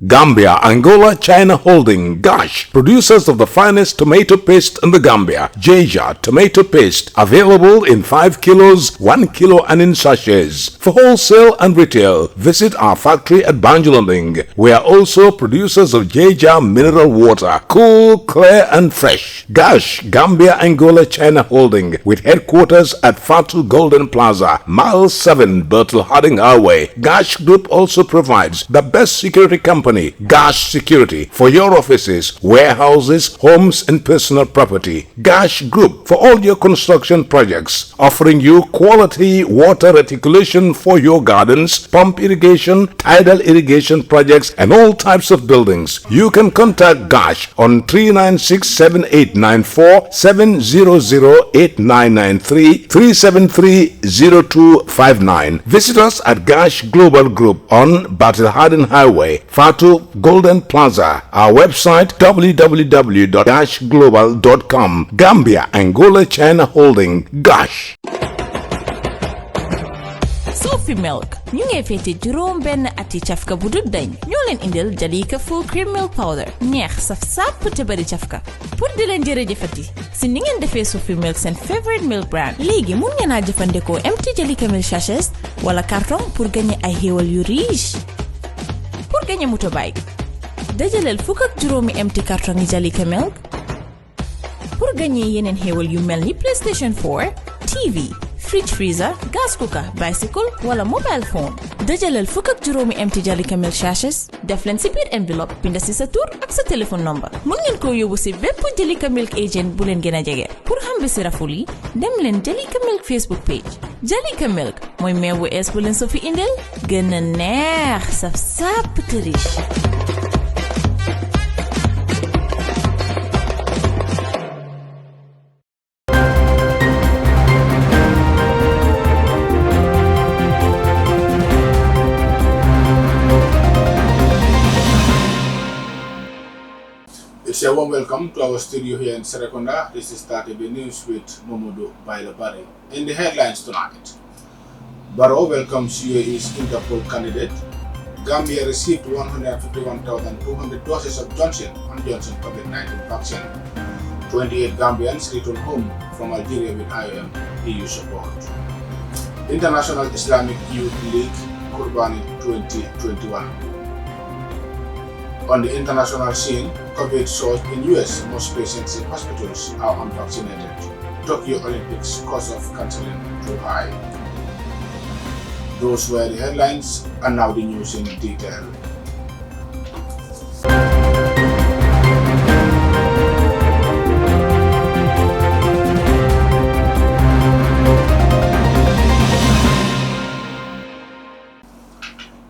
Gambia, Angola, China Holding, Gash, producers of the finest tomato paste in the Gambia. Jaja tomato paste, available in 5 kilos, 1 kilo and in sachets. For wholesale and retail, visit our factory at Banjulonding. We are also producers of Jaja mineral water, cool, clear and fresh. Gash, Gambia, Angola, China Holding, with headquarters at Fatu Golden Plaza, Mile 7, Bertel Harding Highway. Gash Group also provides the best security company, Gash Security, for your offices, warehouses, homes and personal property. Gash Group for all your construction projects, offering you quality water reticulation for your gardens, pump irrigation, tidal irrigation projects and all types of buildings. You can contact Gash on 396-7894, 700-8993, 373-0259. Visit us at Gash Global Group on Battle Harden Highway, Fatu Golden Plaza. Our website www.gashglobal.com. Gambia, Angola, China Holding, Gash. Sophie Milk ñu ngi fété juróom benn ati cafka bu dul dañ ñoo leen indil Jalika full cream milk powder neex saf sàpp te bari cafka pour di leen jërëjëfati si ni ngeen defee Sophie Milk seen favorite milk brand léegi mun ngeen a jëfandikoo empty Jalika milk sachets wala carton pour gagner ay xéewal yu riche pour gagner motorbike dajaleel fukk ak juróomi empty carton yi Jalika milk pour gagner yeneen xéewal yu mel ni PlayStation 4 TV fridge freezer, gas cooker, bicycle wala mobile phone. dajaleel fukk ak juróomi empty Jalika milk sachets def leen si biir enveloppe binda si sa tur ak sa téléphone number. mun ngeen ko yóbbu si bépp Jalika milk agent bu leen gën a jege. pour xam bi si raful yi dem leen Jalika milk Facebook page. Jalika milk mooy meew bu ees bu leen so fi indil gën a neex saf sàpp te riche. It's a warm welcome to our studio here in Serekunda. This is Startv News with Momodu Bailabari. In the headlines tonight, Barrow welcomes UAE's Interpol candidate. Gambia received 151,200 doses of Johnson & Johnson COVID-19 vaccine. 28 Gambians return home from Algeria with IOM EU support. International Islamic Youth League Qurbani 2021. On the international scene, COVID surge in US. Most patients in hospitals are unvaccinated. Tokyo Olympics cost of cancelling too high. Those were the headlines, and now the news in detail.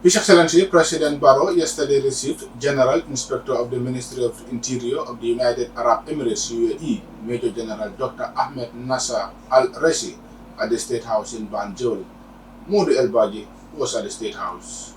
His Excellency President Barrow yesterday received General Inspector of the Ministry of Interior of the United Arab Emirates UAE, Major General Dr. Ahmed Nasser Al-Raisi, at the State House in Banjul. Modi El-Baji was at the State House.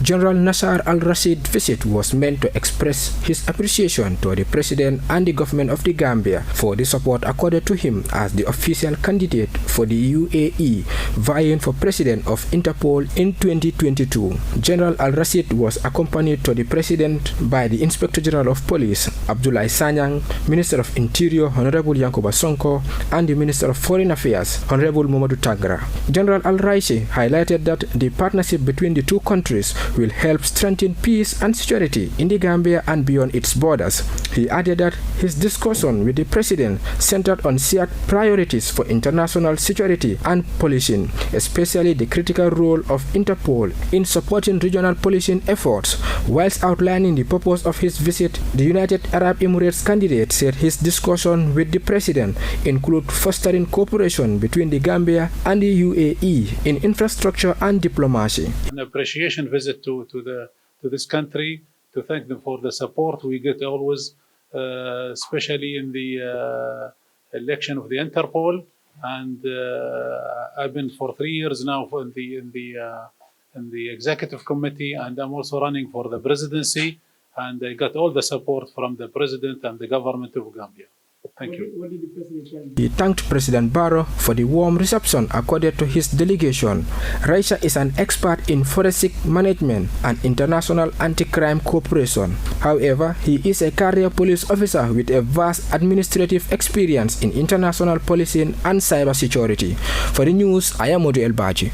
General Nasser al-Rashid's visit was meant to express his appreciation to the President and the government of the Gambia for the support accorded to him as the official candidate for the UAE vying for President of Interpol in 2022. General al-Rashid was accompanied to the President by the Inspector General of Police, Abdoulaye Sanyang, Minister of Interior, Honorable Yankuba Sonko, and the Minister of Foreign Affairs, Honorable Mamadou Tagra. General al-Raisi highlighted that the partnership between the two countries will help strengthen peace and security in the Gambia and beyond its borders. He added that his discussion with the President centered on shared priorities for international security and policing, especially the critical role of Interpol in supporting regional policing efforts. Whilst outlining the purpose of his visit, the United Arab Emirates candidate said his discussion with the President include fostering cooperation between the Gambia and the UAE in infrastructure and diplomacy. An appreciation visit to this country, to thank them for the support we get always, especially in the election of the Interpol. And I've been for 3 years now in the executive committee, and I'm also running for the presidency. And I got all the support from the president and the government of Gambia. Thank you. What did the President tell you? He thanked President Barrow for the warm reception accorded to his delegation. Raisa is an expert in forensic management and international anti-crime cooperation. However, he is a career police officer with a vast administrative experience in international policing and cybersecurity. For the news, I am Modu Elbaji.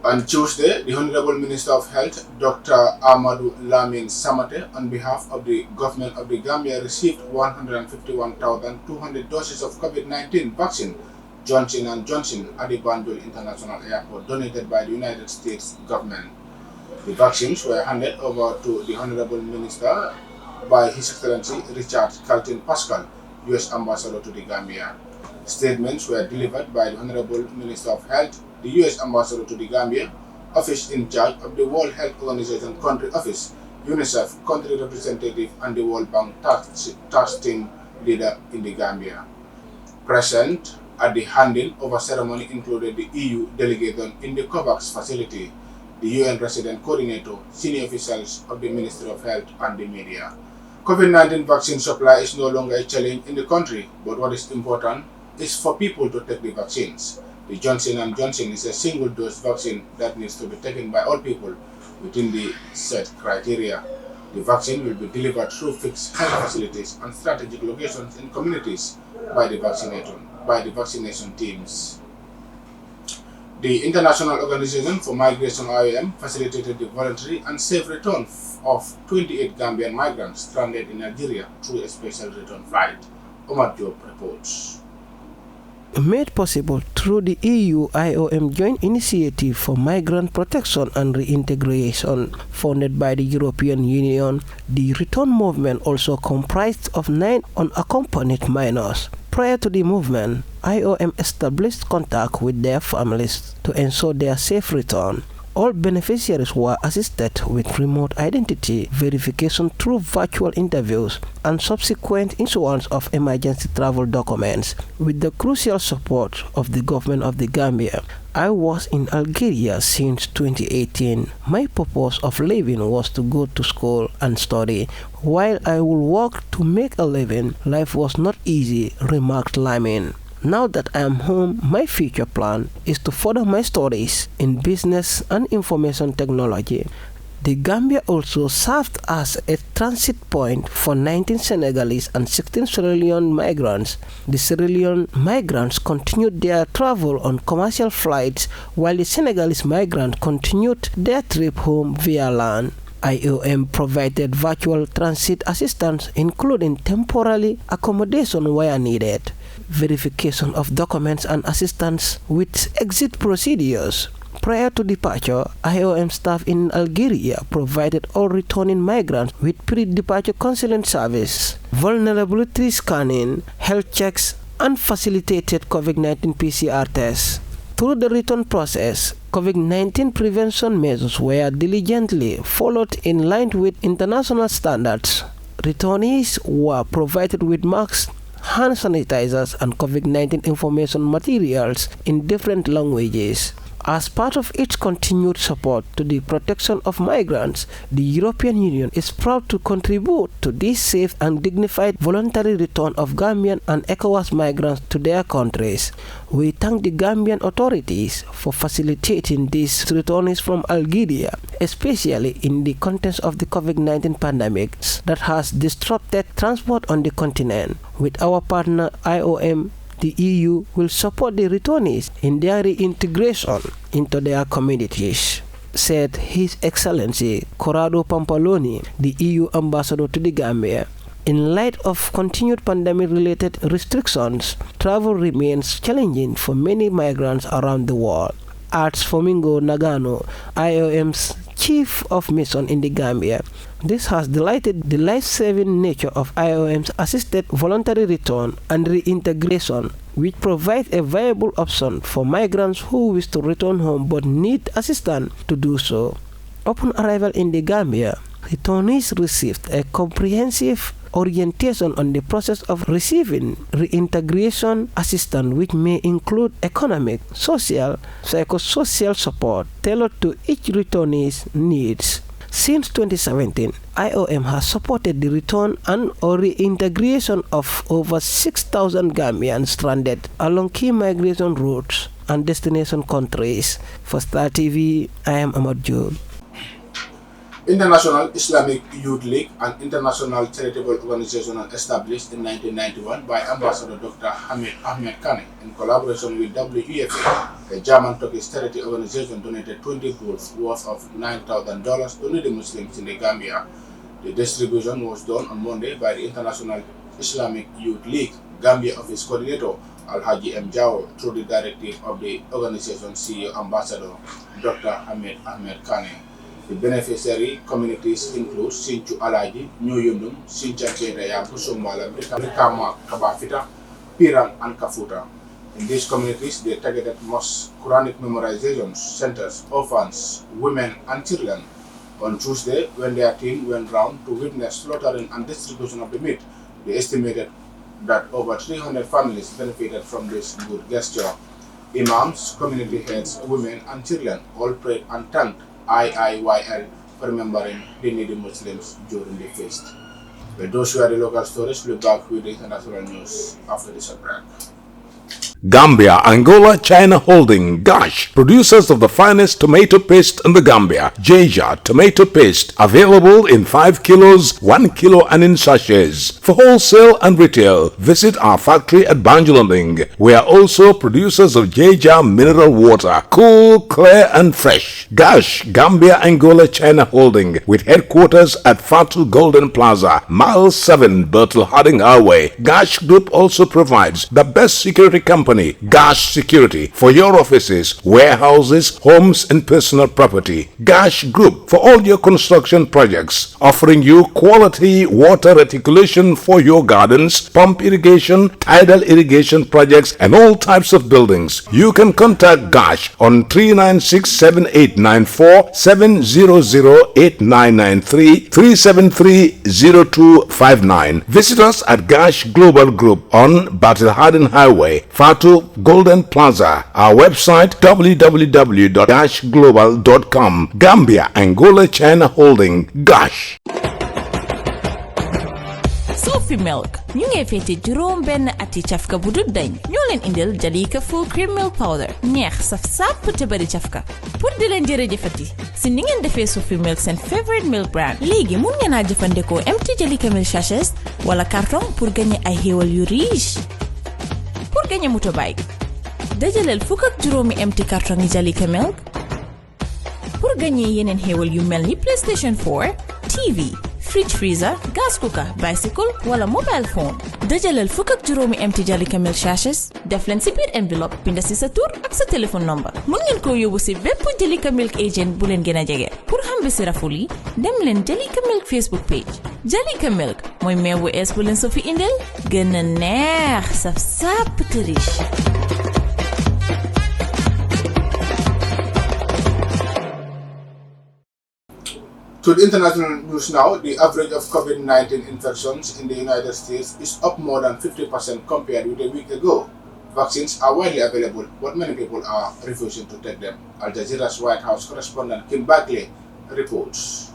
On Tuesday, the Honorable Minister of Health, Dr. Amadou Lamine Samate, on behalf of the government of the Gambia, received 151,200 doses of COVID-19 vaccine, Johnson & Johnson, at the Banjul International Airport, donated by the United States government. The vaccines were handed over to the Honorable Minister by His Excellency Richard Carlton Pascal, U.S. Ambassador to the Gambia. Statements were delivered by the Honorable Minister of Health, the U.S. Ambassador to the Gambia, Office in charge of the World Health Organization Country Office, UNICEF Country Representative, and the World Bank Task Team Leader in the Gambia. Present at the handing over ceremony included the EU delegation in the COVAX facility, the UN Resident Coordinator, senior officials of the Ministry of Health, and the media. COVID-19 vaccine supply is no longer a challenge in the country, but what is important is for people to take the vaccines. The Johnson & Johnson is a single-dose vaccine that needs to be taken by all people within the set criteria. The vaccine will be delivered through fixed health facilities and strategic locations in communities by the vaccination teams. The International Organization for Migration (IOM) facilitated the voluntary and safe return of 28 Gambian migrants stranded in Nigeria through a special return flight. Omar Job reports. Made possible through the EU IOM Joint Initiative for Migrant Protection and Reintegration, founded by the European Union, the return movement also comprised of 9 unaccompanied minors. Prior to the movement, IOM established contact with their families to ensure their safe return. All beneficiaries were assisted with remote identity verification through virtual interviews and subsequent issuance of emergency travel documents. With the crucial support of the government of the Gambia, I was in Algeria since 2018. My purpose of living was to go to school and study. While I would work to make a living, life was not easy, remarked Lamin. Now that I am home, my future plan is to further my studies in business and information technology. The Gambia also served as a transit point for 19 Senegalese and 16 Sierra Leone migrants. The Sierra Leone migrants continued their travel on commercial flights, while the Senegalese migrants continued their trip home via land. IOM provided virtual transit assistance, including temporary accommodation where needed, verification of documents, and assistance with exit procedures. Prior to departure, IOM staff in Algeria provided all returning migrants with pre-departure counseling service, vulnerability scanning, health checks, and facilitated COVID-19 PCR tests. Through the return process, COVID-19 prevention measures were diligently followed in line with international standards. Returnees were provided with masks, hand sanitizers, and COVID-19 information materials in different languages. As part of its continued support to the protection of migrants, the European Union is proud to contribute to this safe and dignified voluntary return of Gambian and ECOWAS migrants to their countries. We thank the Gambian authorities for facilitating these returnees from Algeria, especially in the context of the COVID-19 pandemic that has disrupted transport on the continent. With our partner IOM, the EU will support the returnees in their reintegration into their communities, said His Excellency Corrado Pampaloni, the EU ambassador to the Gambia. In light of continued pandemic-related restrictions, travel remains challenging for many migrants around the world. Arts Fomingo Nagano, IOM's Chief of Mission in the Gambia, this has delighted the life-saving nature of IOM's assisted voluntary return and reintegration, which provides a viable option for migrants who wish to return home but need assistance to do so. Upon arrival in the Gambia, returnees received a comprehensive orientation on the process of receiving reintegration assistance, which may include economic, social, psychosocial support tailored to each returnee's needs. Since 2017, IOM has supported the return and or reintegration of over 6,000 Gambians stranded along key migration routes and destination countries. For Star TV, I am Ahmad Job. International Islamic Youth League, an international charitable organization established in 1991 by Ambassador Dr. Hamid Ahmed Kane in collaboration with WEFA, a German-Turkish charity organization, donated 20 goods worth of $9,000 to needy Muslims in the Gambia. The distribution was done on Monday by the International Islamic Youth League Gambia Office Coordinator Alhaji M. Jao through the directive of the organization's CEO Ambassador Dr. Hamid Ahmed Kane. The beneficiary communities include Sinchu Alaji, New Yundum, Sincha Jedaya, Busumbala, Brikama, Kabafita, Piran, and Kafuta. In these communities, they targeted most Quranic memorization centers, orphans, women, and children. On Tuesday, when their team went round to witness slaughtering and distribution of the meat, they estimated that over 300 families benefited from this good gesture. Imams, community heads, women, and children all prayed and thanked IIYL for remembering the needy Muslims during the feast. But those were the local stories. We'll be back with the international news after this break. Gambia, Angola, China Holding, Gosh, producers of the finest tomato paste in the Gambia. Jaja tomato paste, available in 5 kilos, 1 kilo and in sachets. For wholesale and retail, visit our factory at Banjulanding. We are also producers of Jaja mineral water, cool, clear and fresh. Gosh, Gambia, Angola, China Holding, with headquarters at Fatu Golden Plaza, Mile 7, Bertel Harding Highway. Gosh Group also provides the best security company, Gosh Security, for your offices, warehouses, homes and personal property. Gosh Group for all your construction projects, offering you quality water reticulation for your gardens, pump irrigation, tidal irrigation projects and all types of buildings. You can contact Gosh on 396-7894, 700-8993, 373-0259. Visit us at Gosh Global Group on Battle Harden Highway, Fatu Golden Plaza. Our website www.goshglobal.com. Gambia, Angola, China Holding, Gosh. Sophie Milk ñu ngi fété juróom benn ati cafka bu dut dañ ñoo leen indil Jalika full cream milk powder neex saf sàpp te bari cafka pour di leen jërëjëfati si ni ngeen defee Sophie Milk seen favorite milk brand. Léegi mun ngeen a jëfandikoo empty Jalika milk sachets wala carton pour gagner ay xéewal yu riche. Pour gagner motorbike, dajaleel fukk ak juróomi empty carton yi Jalika milk. Pour gagner yeneen xéewal yu mel ni PlayStation 4, TV, fridge freezer, gas cooker, bicycle wala mobile phone. Dajaleel fukk ak juróomi empty Jalika milk sachets, def leen si biir envelope, binda si sa tur ak sa téléphone number. Mun ngeen ko yóbbu si bépp Jalika milk agent bu leen gën a jege. Pour xam bi si raful yi, dem leen Jalika milk Facebook page. Jalika milk mooy meew bu ees bu leen so fi indel gën a neex saf sàpp te riche. To the international news now, the average of COVID-19 infections in the United States is up more than 50% compared with a week ago. Vaccines are widely available, but many people are refusing to take them. Al Jazeera's White House correspondent Kim Bagley reports.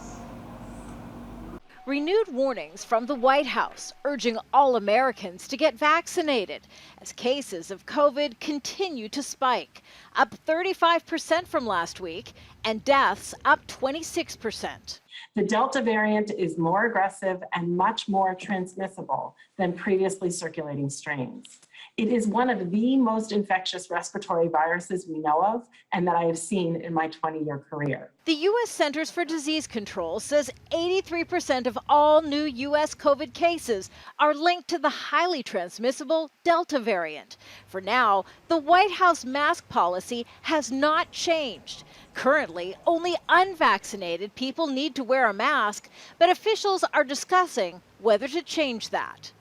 Renewed warnings from the White House urging all Americans to get vaccinated as cases of COVID continue to spike, up 35% from last week, and deaths up 26%. The Delta variant is more aggressive and much more transmissible than previously circulating strains. It is one of the most infectious respiratory viruses we know of and that I have seen in my 20-year career. The U.S. Centers for Disease Control says 83% of all new U.S. COVID cases are linked to the highly transmissible Delta variant. For now, the White House mask policy has not changed. Currently, only unvaccinated people need to wear a mask, but officials are discussing whether to change that.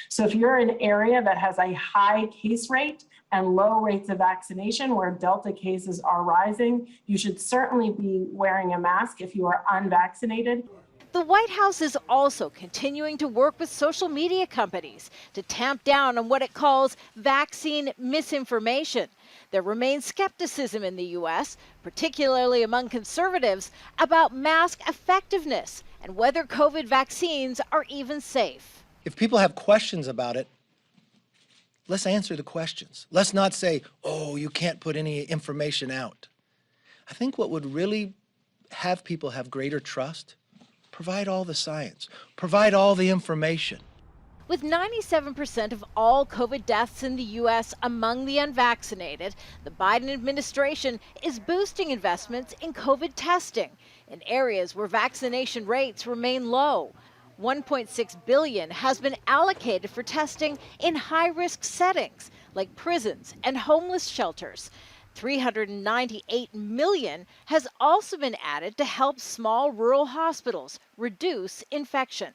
So if you're in an area that has a high case rate and low rates of vaccination where Delta cases are rising, you should certainly be wearing a mask if you are unvaccinated. The White House is also continuing to work with social media companies to tamp down on what it calls vaccine misinformation. There remains skepticism in the U.S., particularly among conservatives, about mask effectiveness and whether COVID vaccines are even safe. If people have questions about it, let's answer the questions. Let's not say, oh, you can't put any information out. I think what would really have people have greater trust, provide all the science, provide all the information. With 97% of all COVID deaths in the U.S. among the unvaccinated, the Biden administration is boosting investments in COVID testing in areas where vaccination rates remain low. $1.6 billion has been allocated for testing in high-risk settings like prisons and homeless shelters. $398 million has also been added to help small rural hospitals reduce infection.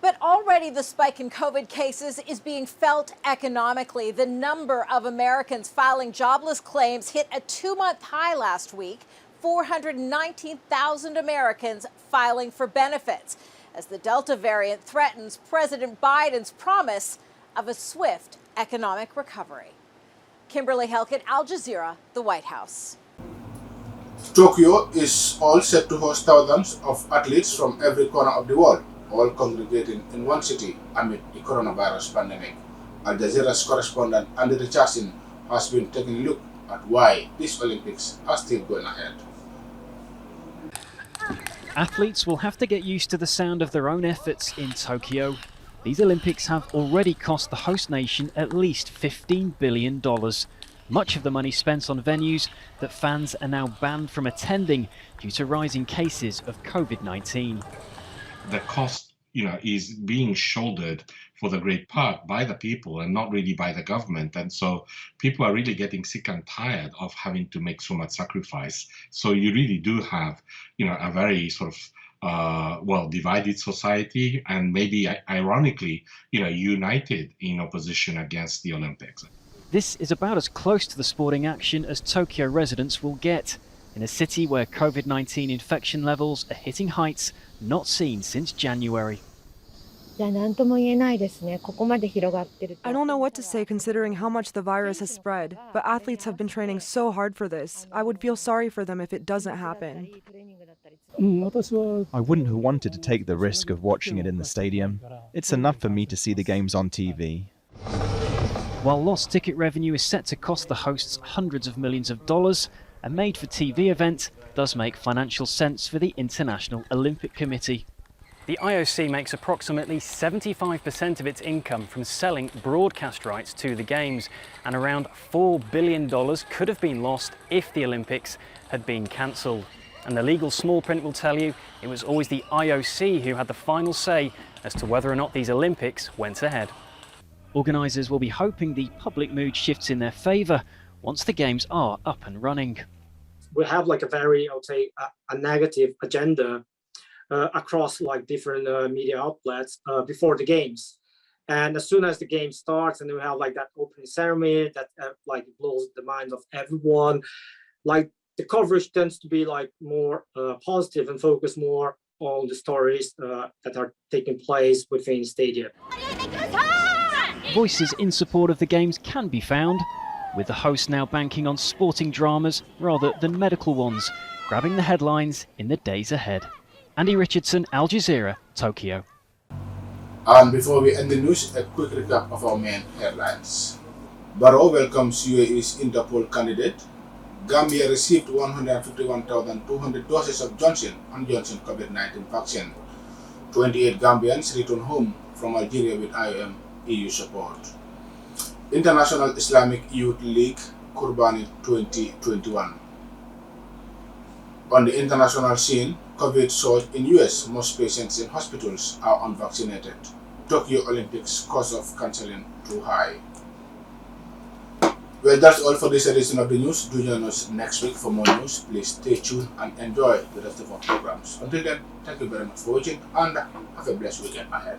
But already the spike in COVID cases is being felt economically. The number of Americans filing jobless claims hit a 2-month high last week, 419,000 Americans filing for benefits, as the Delta variant threatens President Biden's promise of a swift economic recovery. Kimberly Helkin, Al Jazeera, the White House. Tokyo is all set to host thousands of athletes from every corner of the world, all congregating in one city amid the coronavirus pandemic. Al Jazeera's correspondent Andy Richardson has been taking a look at why these Olympics are still going ahead. Athletes will have to get used to the sound of their own efforts in Tokyo. These Olympics have already cost the host nation at least $15 billion. Much of the money spent on venues that fans are now banned from attending due to rising cases of COVID-19. The cost, is being shouldered for the great part by the people and not really by the government. And so people are really getting sick and tired of having to make so much sacrifice. So you really do have, a very sort of divided society, and maybe ironically, united in opposition against the Olympics. This is about as close to the sporting action as Tokyo residents will get, in a city where COVID-19 infection levels are hitting heights not seen since January. I don't know what to say considering how much the virus has spread, but athletes have been training so hard for this. I would feel sorry for them if it doesn't happen. I wouldn't have wanted to take the risk of watching it in the stadium. It's enough for me to see the games on TV. While lost ticket revenue is set to cost the hosts hundreds of millions of dollars, a made-for-TV event does make financial sense for the International Olympic Committee. The IOC makes approximately 75% of its income from selling broadcast rights to the Games, and around $4 billion could have been lost if the Olympics had been cancelled. And the legal small print will tell you it was always the IOC who had the final say as to whether or not these Olympics went ahead. Organisers will be hoping the public mood shifts in their favour once the Games are up and running. We have a very, a negative agenda across different media outlets before the Games. And as soon as the game starts and we have that opening ceremony that blows the minds of everyone, the coverage tends to be more positive and focus more on the stories that are taking place within the stadium. Voices in support of the Games can be found, with the host now banking on sporting dramas rather than medical ones, grabbing the headlines in the days ahead. Andy Richardson, Al Jazeera, Tokyo. And before we end the news, a quick recap of our main headlines. Barrow welcomes UAE's Interpol candidate. Gambia received 151,200 doses of Johnson & Johnson COVID-19 vaccine. 28 Gambians return home from Algeria with IOM EU support. International Islamic Youth League Kurbani 2021. On the international scene, COVID surge in US, most patients in hospitals are unvaccinated. Tokyo Olympics cost of cancelling too high. Well, that's all for this edition of the news. Do join us next week for more news. Please stay tuned and enjoy the rest of our programs. Until then, thank you very much for watching and have a blessed weekend ahead.